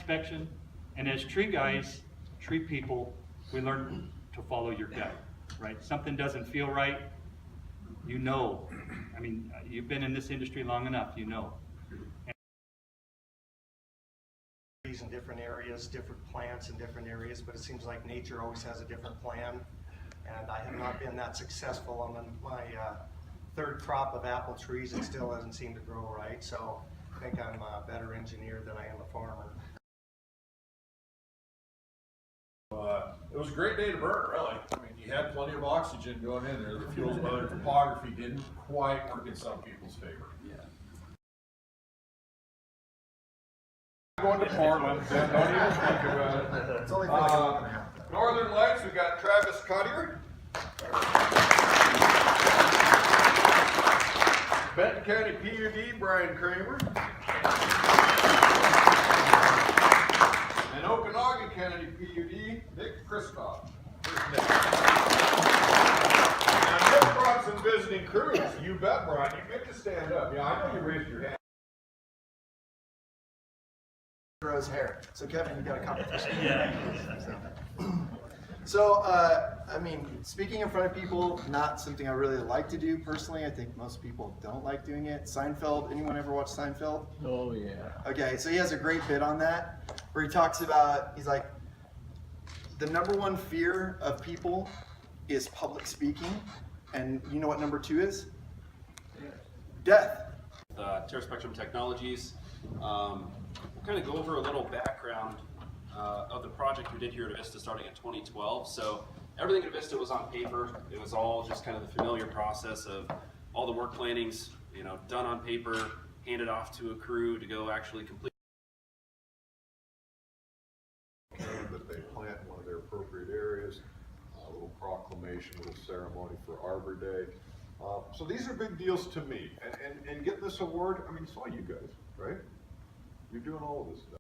inspection, and as tree guys, tree people, we learn to follow your gut, right? Something doesn't feel right, you know. I mean, you've been in this industry long enough, you know. In different areas, different plants in different areas, but it seems like nature always has a different plan. And I have not been that successful on my third crop of apple trees. It still doesn't seem to grow right. So I think I'm a better engineer than I am a farmer. It was a great day to burn, really. I mean, you had plenty of oxygen going in there. The fuels weather topography didn't quite work in some people's favor. Yeah. Going to Portland, then don't even think about it. It's only for like a month and a half. Northern Lights, we got Travis Cuttier. Benton County PUD, Brian Kramer. And Okanagan County PUD, Nick Kristoff. Now, Nick brought some visiting crews. You bet, Brian. You get to stand up. Yeah, I know you raised your hand. Grows hair. So Kevin, you got a competition. Yeah. So, I mean, speaking in front of people, not something I really like to do personally. I think most people don't like doing it. Seinfeld, anyone ever watch Seinfeld? Oh yeah. Okay, so he has a great bit on that where he talks about, he's like, the number one fear of people is public speaking. And you know what number two is? Death. Terra Spectrum Technologies. We'll kind of go over a little background of the project we did here at Vista starting in 2012. So everything at Vista was on paper. It was all just kind of the familiar process of all the work plannings, done on paper, handed off to a crew to go actually complete. That they plant in one of their appropriate areas, a little proclamation, a little ceremony for Arbor Day. So these are big deals to me. And getting this award, I mean, it's all you guys, right? You're doing all of this stuff.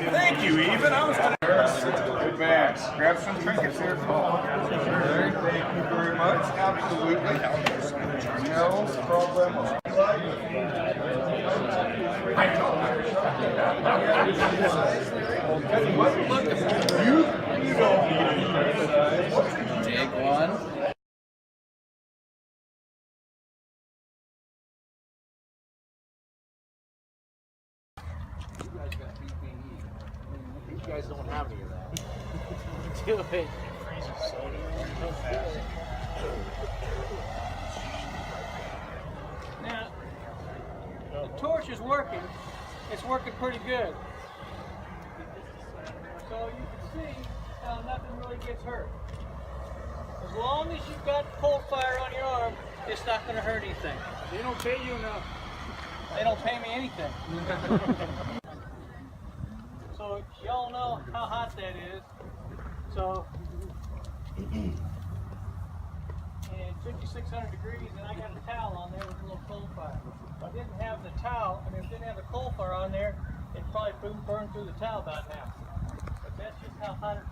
Thank you, Even. I was going to advance. Grab some trinkets here. Thank you very much. Absolutely. No problem. You don't need Take one. You guys got PPE. These guys don't have any of that. Do it. Now, the torch is working. It's working pretty good. So you can see how nothing really gets hurt. As long as you've got cold fire on your arm, it's not going to hurt anything. They don't pay you enough. They don't pay me anything. So y'all know how hot that is. So, and 5,600 degrees, and I got a towel on there with a little coal fire. If I didn't have the towel, and if I didn't have the coal fire on there, it'd probably burn through the towel about now. But that's just how hot it is.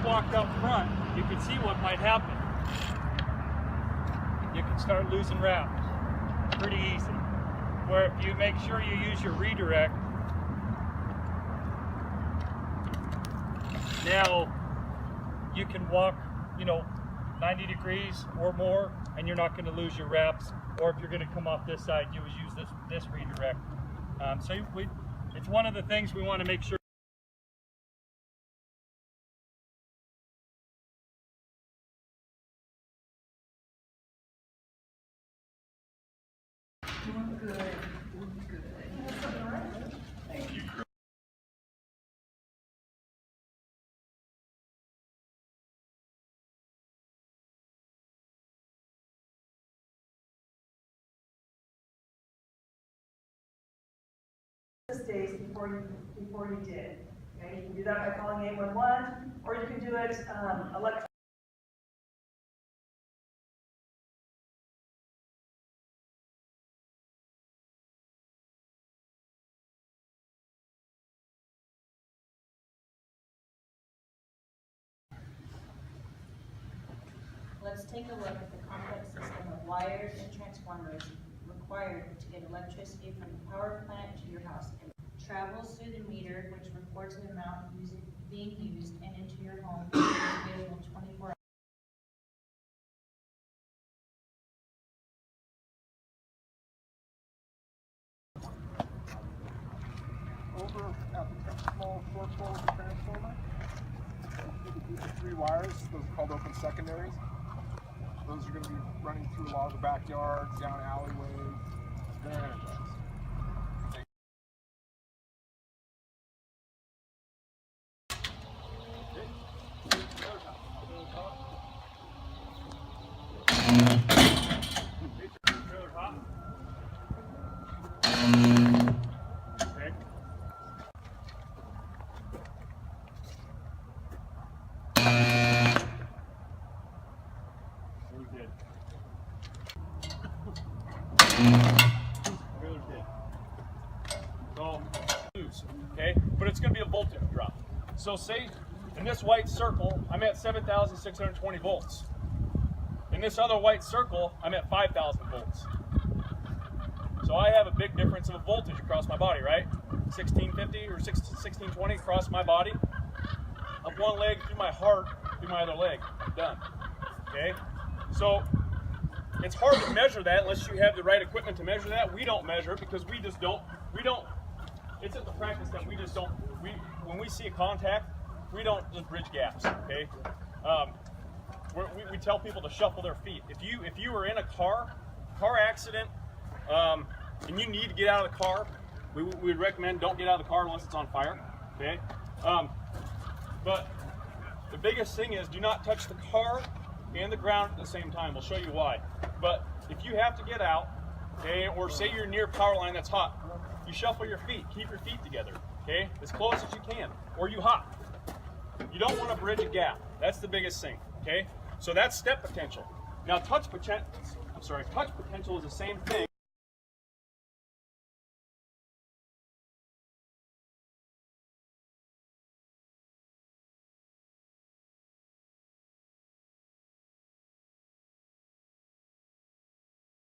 Walked up front, you can see what might happen. You can start losing wraps pretty easy. Where if you make sure you use your redirect, now you can walk, 90 degrees or more, and you're not going to lose your wraps. Or if you're going to come off this side, you would use this redirect. So It's one of the things we want to make sure. Days before you did. Okay, you can do that by calling 811, or you can do it electronically. Let's take a look at the complex system of wires and transformers required to get electricity from the power plant to your house. It travels through the meter, which records the amount being used, and into your home, which is available 24 hours. Over at the small short pole of the transformer, you can see the 3 wires. Those are called open secondaries. Those are going to be running through a lot of the backyards, down alleyways. They're energized. Okay, but it's going to be a voltage drop. So say in this white circle, I'm at 7,620 volts. In this other white circle, I'm at 5,000 volts. So I have a big difference of a voltage across my body, right? 1650 or 1620 across my body. Up one leg, through my heart, through my other leg. Done. Okay? So it's hard to measure that unless you have the right equipment to measure that. We don't measure it because we don't, it's at the practice that we just don't, when we see a contact, we don't just bridge gaps, okay? We tell people to shuffle their feet. If you were in a car accident, and you need to get out of the car, we would recommend don't get out of the car unless it's on fire, okay? But the biggest thing is do not touch the car and the ground at the same time. We'll show you why. But if you have to get out, okay, or say you're near a power line that's hot, you shuffle your feet, keep your feet together, okay, as close as you can, or you hop. You don't want to bridge a gap. That's the biggest thing, okay? So that's step potential. Now touch potential is the same thing.